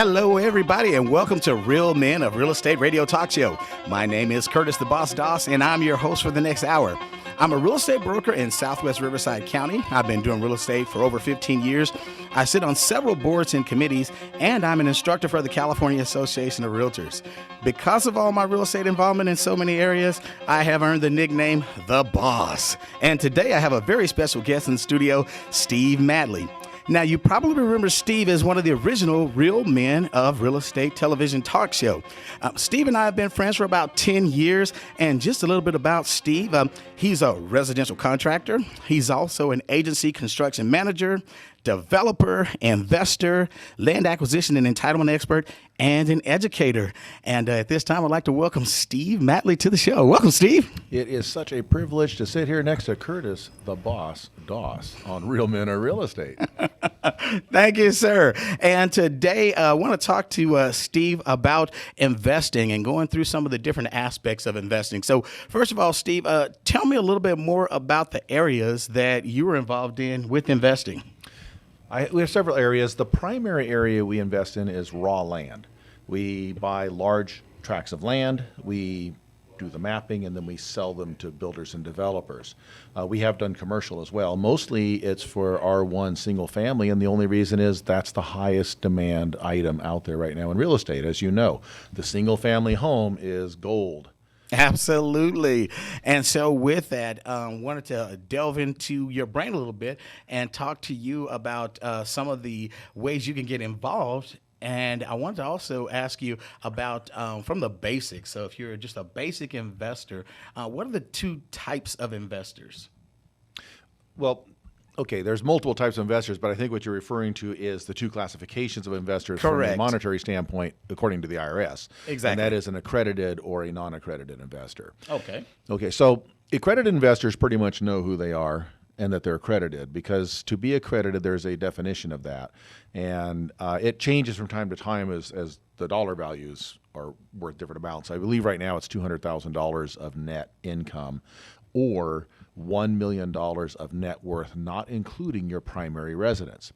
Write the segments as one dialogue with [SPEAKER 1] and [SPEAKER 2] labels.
[SPEAKER 1] Hello, everybody, and welcome to Real Men of Real Estate Radio Talk Show. My name is Curtis the Boss Doss, and I'm your host for the next hour. I'm a real estate broker in Southwest Riverside County. I've been doing real estate for over 15 years. I sit on several boards and committees, and I'm an instructor for the California Association of Realtors. Because of all my real estate involvement in so many areas, I have earned the nickname The Boss. And today I have a very special guest in the studio, Steve Matley. Now, you probably remember Steve as one of the original Real Men of Real Estate television talk show. Steve and I have been friends for about 10 years, and just a little bit about Steve. He's a residential contractor. He's also an agency construction manager, developer, investor, land acquisition and entitlement expert, and an educator. And at this time, I'd like to welcome Steve Matley to the show. Welcome, Steve.
[SPEAKER 2] It is such a privilege to sit here next to Curtis, the Boss Doss, on Real Men of Real Estate.
[SPEAKER 1] Thank you, sir. And today, I want to talk to Steve about investing and going through some of the different aspects of investing. So first of all, Steve, tell me a little bit more about the areas that you were involved in with investing.
[SPEAKER 2] We have several areas. The primary area we invest in is raw land. We buy large tracts of land, we do the mapping, and then we sell them to builders and developers. We have done commercial as well. Mostly it's for R1 single family, and the only reason is that's the highest demand item out there right now in real estate. As you know, the single family home is gold.
[SPEAKER 1] Absolutely. And so with that, wanted to delve into your brain a little bit and talk to you about some of the ways you can get involved. And I wanted to also ask you about from the basics. So if you're just a basic investor, what are the two types of investors?
[SPEAKER 2] Well, okay, there's multiple types of investors, but I think what you're referring to is the two classifications of investors.
[SPEAKER 1] Correct.
[SPEAKER 2] From a monetary standpoint, according to the IRS.
[SPEAKER 1] Exactly.
[SPEAKER 2] And that is an accredited or a non-accredited investor.
[SPEAKER 1] Okay.
[SPEAKER 2] Okay, so accredited investors pretty much know who they are and that they're accredited, because to be accredited, there's a definition of that. And it changes from time to time as the dollar values are worth different amounts. I believe right now it's $200,000 of net income or $1 million of net worth, not including your primary residence.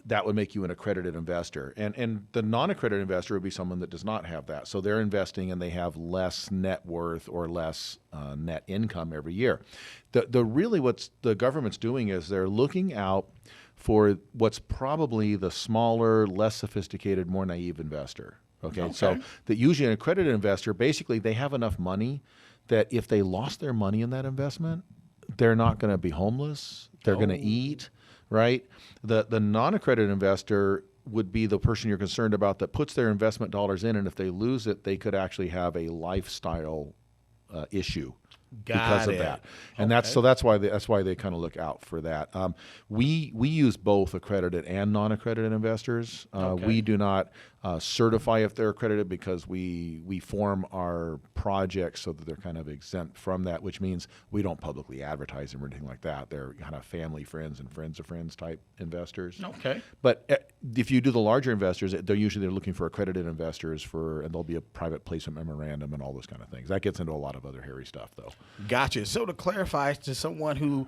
[SPEAKER 2] That would make you an accredited investor. And the non-accredited investor would be someone that does not have that. So they're investing and they have less net worth or less net income every year. Really what the government's doing is they're looking out for what's probably the smaller, less sophisticated, more naive investor. Okay. So that usually an accredited investor, basically they have enough money that if they lost their money in that investment, they're not going to be homeless. They're going to eat, right? The non-accredited investor would be the person you're concerned about that puts their investment dollars in, and if they lose it, they could actually have a lifestyle issue because of that. And that's why they kind of look out for that. We use both accredited and non-accredited investors. We do not certify if they're accredited because we form our projects so that they're kind of exempt from that, which means we don't publicly advertise them or anything like that. They're kind of family, friends, and friends of friends type investors.
[SPEAKER 1] Okay.
[SPEAKER 2] But if you do the larger investors, they're usually looking for accredited investors and there'll be a private placement memorandum and all those kind of things. That gets into a lot of other hairy stuff, though.
[SPEAKER 1] Gotcha. So to clarify to someone who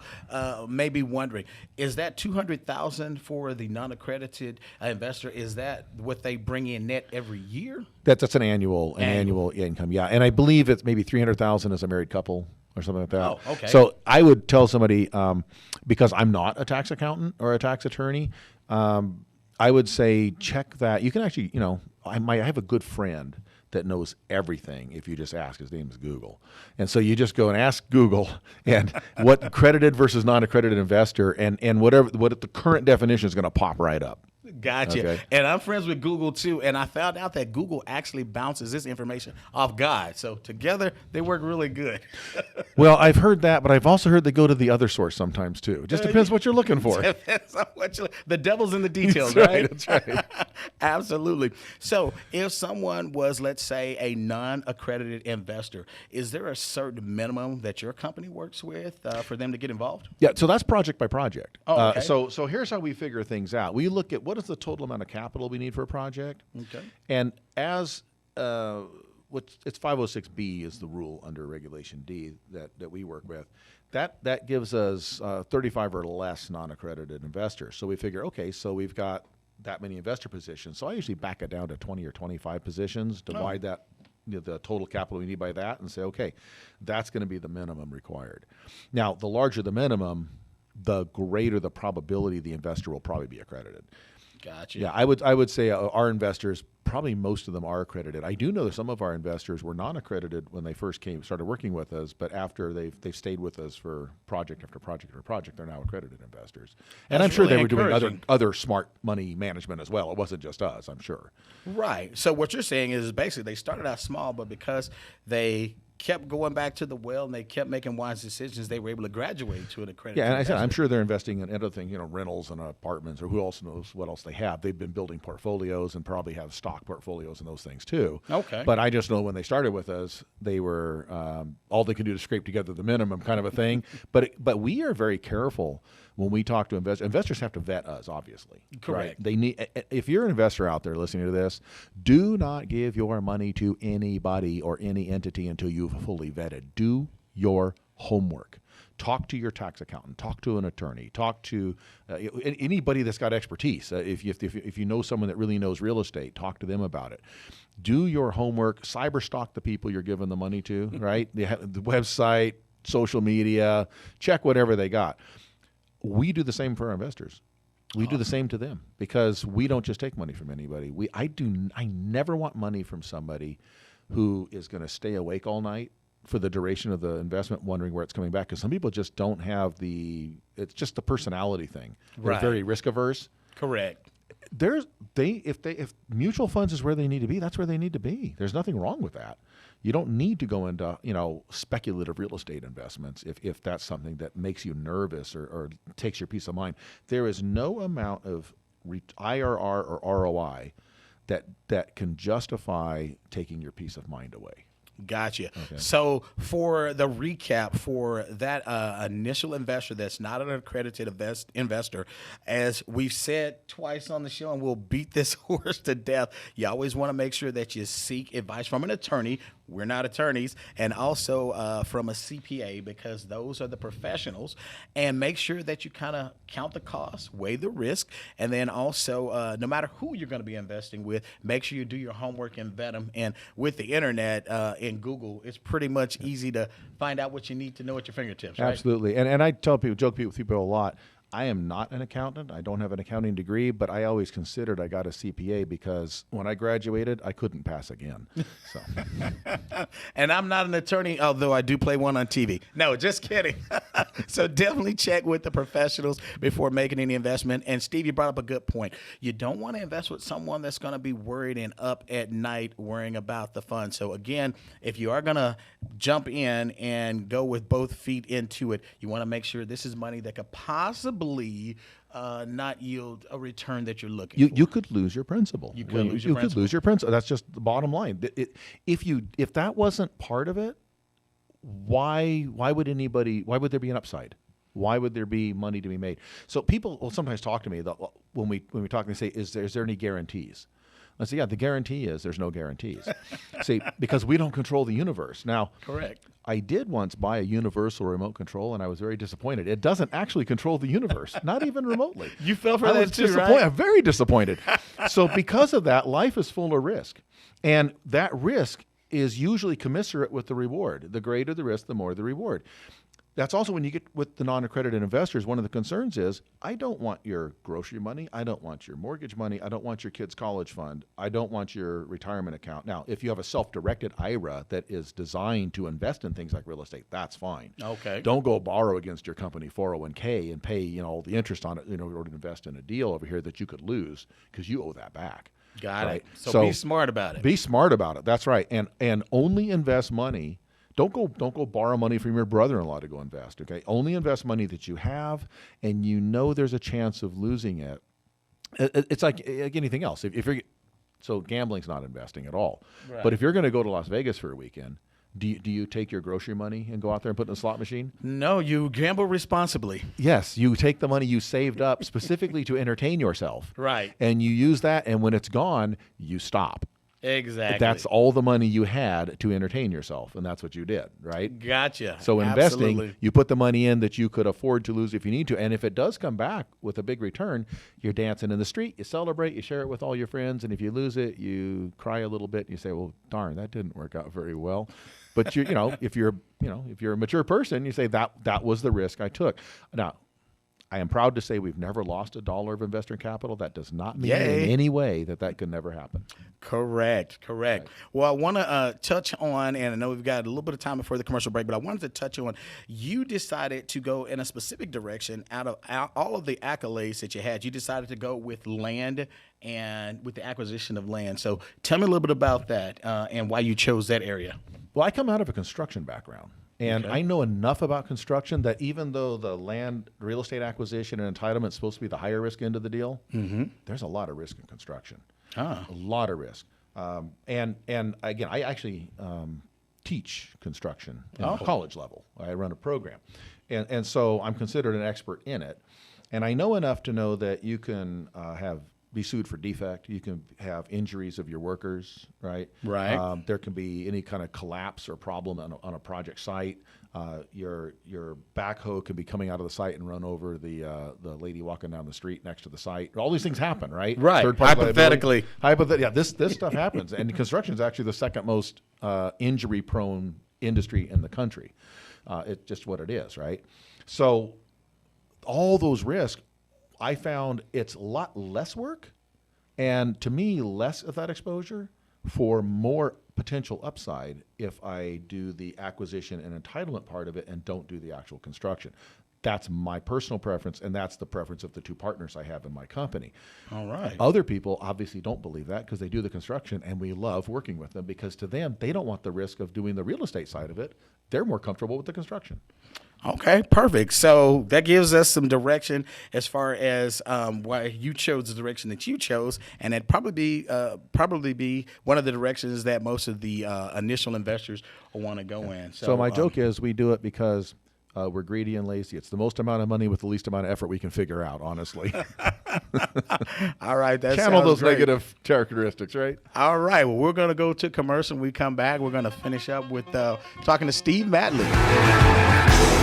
[SPEAKER 1] may be wondering, is that $200,000 for the non-accredited investor? Is that what they bring in net every year?
[SPEAKER 2] That's an annual income, yeah. And I believe it's maybe $300,000 as a married couple or something like that.
[SPEAKER 1] Oh, okay.
[SPEAKER 2] So I would tell somebody, because I'm not a tax accountant or a tax attorney, I would say check that. You can actually, I have a good friend that knows everything if you just ask. His name is Google. And so you just go and ask Google and what accredited versus non-accredited investor and what the current definition is going to pop right up.
[SPEAKER 1] Gotcha.
[SPEAKER 2] Okay.
[SPEAKER 1] And I'm friends with Google too, and I found out that Google actually bounces this information off God. So together they work really good.
[SPEAKER 2] Well, I've heard that, but I've also heard they go to the other source sometimes too. It just depends what you're looking for.
[SPEAKER 1] Depends on the devil's in the details,
[SPEAKER 2] That's
[SPEAKER 1] right?
[SPEAKER 2] That's right.
[SPEAKER 1] Absolutely. So if someone was, let's say, a non-accredited investor, is there a certain minimum that your company works with for them to get involved?
[SPEAKER 2] Yeah, so that's project by project.
[SPEAKER 1] Oh, okay.
[SPEAKER 2] So here's how we figure things out. We look at what is the total amount of capital we need for a project. Okay. And as it's 506B is the rule under Regulation D that we work with. That gives us 35 or less non-accredited investors. So we figure, okay, so we've got that many investor positions. So I usually back it down to 20 or 25 positions, divide that, the total capital we need by that, and say, okay, that's going to be the minimum required. Now, the larger the minimum, the greater the probability the investor will probably be accredited.
[SPEAKER 1] Gotcha.
[SPEAKER 2] Yeah, I would say our investors, probably most of them are accredited. I do know that some of our investors were non-accredited when they first started working with us, but after they've stayed with us for project after project after project, they're now accredited investors. And I'm sure they were doing other smart money management as well. It wasn't just us, I'm sure.
[SPEAKER 1] Right. So what you're saying is basically they started out small, but because they kept going back to the well and they kept making wise decisions, they were able to graduate to an accredited.
[SPEAKER 2] Yeah, and I said, I'm sure they're investing in other things, rentals and apartments, or who else knows what else they have. They've been building portfolios and probably have stock portfolios and those things too.
[SPEAKER 1] Okay.
[SPEAKER 2] But I just know when they started with us, they were all they could do to scrape together the minimum kind of a thing. But we are very careful when we talk to investors. Investors have to vet us, obviously.
[SPEAKER 1] Correct.
[SPEAKER 2] Right? They need. If you're an investor out there listening to this, do not give your money to anybody or any entity until you've fully vetted. Do your homework. Talk to your tax accountant. Talk to an attorney. Talk to anybody that's got expertise. If you know someone that really knows real estate, talk to them about it. Do your homework. Cyber stalk the people you're giving the money to. Right? The website, social media. Check whatever they got. We do the same for our investors. We do the same to them because we don't just take money from anybody. I never want money from somebody who is going to stay awake all night for the duration of the investment, wondering where it's coming back. Because some people just don't have it's just the personality thing. They're very risk averse.
[SPEAKER 1] Correct.
[SPEAKER 2] If mutual funds is where they need to be, that's where they need to be. There's nothing wrong with that. You don't need to go into speculative real estate investments if that's something that makes you nervous or takes your peace of mind. There is no amount of IRR or ROI that can justify taking your peace of mind away.
[SPEAKER 1] Gotcha.
[SPEAKER 2] Okay.
[SPEAKER 1] So for the recap for that initial investor that's not an accredited investor, as we've said twice on the show, and we'll beat this horse to death, you always want to make sure that you seek advice from an attorney. We're not attorneys, and also from a CPA, because those are the professionals. And make sure that you kind of count the costs, weigh the risk, and then also, no matter who you're going to be investing with, make sure you do your homework and vet them. And with the internet and Google, it's pretty much easy to find out what you need to know at your fingertips. Right?
[SPEAKER 2] Absolutely. And I joke with people a lot. I am not an accountant. I don't have an accounting degree, but I always considered I got a CPA because when I graduated, I couldn't pass again. So.
[SPEAKER 1] And I'm not an attorney, although I do play one on TV. No, just kidding. So definitely check with the professionals before making any investment. And Steve, you brought up a good point. You don't want to invest with someone that's going to be worried and up at night worrying about the fund. So again, if you are going to jump in and go with both feet into it, you want to make sure this is money that could possibly not yield a return that you're looking for.
[SPEAKER 2] You could lose your principal.
[SPEAKER 1] You could lose your
[SPEAKER 2] principal. That's just the bottom line. If that wasn't part of it, why would there be an upside? Why would there be money to be made? So people will sometimes talk to me when we talk, they say, is there any guarantees? I say, yeah, the guarantee is there's no guarantees. See, because we don't control the universe. Now,
[SPEAKER 1] correct.
[SPEAKER 2] I did once buy a universal remote control, and I was very disappointed. It doesn't actually control the universe, not even remotely.
[SPEAKER 1] You fell for that too, right?
[SPEAKER 2] I'm very disappointed. So because of that, life is full of risk. And that risk is usually commensurate with the reward. The greater the risk, the more the reward. That's also when you get with the non-accredited investors, one of the concerns is, I don't want your grocery money. I don't want your mortgage money. I don't want your kid's college fund. I don't want your retirement account. Now, if you have a self-directed IRA that is designed to invest in things like real estate, that's fine.
[SPEAKER 1] Okay.
[SPEAKER 2] Don't go borrow against your company 401k and pay all the interest on it in order to invest in a deal over here that you could lose because you owe that back.
[SPEAKER 1] Got it. So be smart about it.
[SPEAKER 2] Be smart about it. That's right. And only invest money. Don't go borrow money from your brother-in-law to go invest, okay? Only invest money that you have and you know there's a chance of losing it. It's like anything else. So gambling's not investing at all. Right. But if you're going to go to Las Vegas for a weekend, do you take your grocery money and go out there and put it in a slot machine?
[SPEAKER 1] No, you gamble responsibly.
[SPEAKER 2] Yes, you take the money you saved up specifically to entertain yourself.
[SPEAKER 1] Right.
[SPEAKER 2] And you use that, and when it's gone, you stop.
[SPEAKER 1] Exactly.
[SPEAKER 2] That's all the money you had to entertain yourself, and that's what you did, right?
[SPEAKER 1] Gotcha.
[SPEAKER 2] So investing,
[SPEAKER 1] Absolutely.
[SPEAKER 2] you put the money in that you could afford to lose if you need to, and if it does come back with a big return, you're dancing in the street, you celebrate, you share it with all your friends, and if you lose it, you cry a little bit, and you say, "Well, darn, that didn't work out very well." But if you're a mature person, you say that was the risk I took. Now, I am proud to say we've never lost $1 of investor capital. That does not mean in any way that could never happen.
[SPEAKER 1] Correct. Right. Well, I want to touch on, and I know we've got a little bit of time before the commercial break, but I wanted to touch on, you decided to go in a specific direction out of all of the accolades that you had. You decided to go with land and with the acquisition of land. So tell me a little bit about that and why you chose that area.
[SPEAKER 2] Well, I come out of a construction background. And I know enough about construction that even though the land, real estate acquisition and entitlement is supposed to be the higher risk end of the deal, there's a lot of risk in construction. A lot of risk. And again, I actually teach construction at the college level. I run a program. And so I'm considered an expert in it. And I know enough to know that you can be sued for defect. You can have injuries of your workers, right?
[SPEAKER 1] Right.
[SPEAKER 2] There can be any kind of collapse or problem on a project site. Your backhoe could be coming out of the site and run over the lady walking down the street next to the site. All these things happen, right?
[SPEAKER 1] Right. Hypothetically.
[SPEAKER 2] Yeah, this stuff happens. And construction is actually the second most injury-prone industry in the country. It's just what it is, right? So all those risks, I found it's a lot less work, and to me, less of that exposure for more potential upside if I do the acquisition and entitlement part of it and don't do the actual construction. That's my personal preference, and that's the preference of the two partners I have in my company.
[SPEAKER 1] All right.
[SPEAKER 2] Other people obviously don't believe that because they do the construction, and we love working with them because to them, they don't want the risk of doing the real estate side of it. They're more comfortable with the construction.
[SPEAKER 1] Okay, perfect. So that gives us some direction as far as why you chose the direction that you chose, and it'd probably be one of the directions that most of the initial investors will want to go in.
[SPEAKER 2] So my joke is we do it because we're greedy and lazy. It's the most amount of money with the least amount of effort we can figure out, honestly.
[SPEAKER 1] All right. That
[SPEAKER 2] channel those
[SPEAKER 1] great.
[SPEAKER 2] negative characteristics, right?
[SPEAKER 1] All right. Well, we're going to go to commercial. When we come back, we're going to finish up with talking to Steve Matley.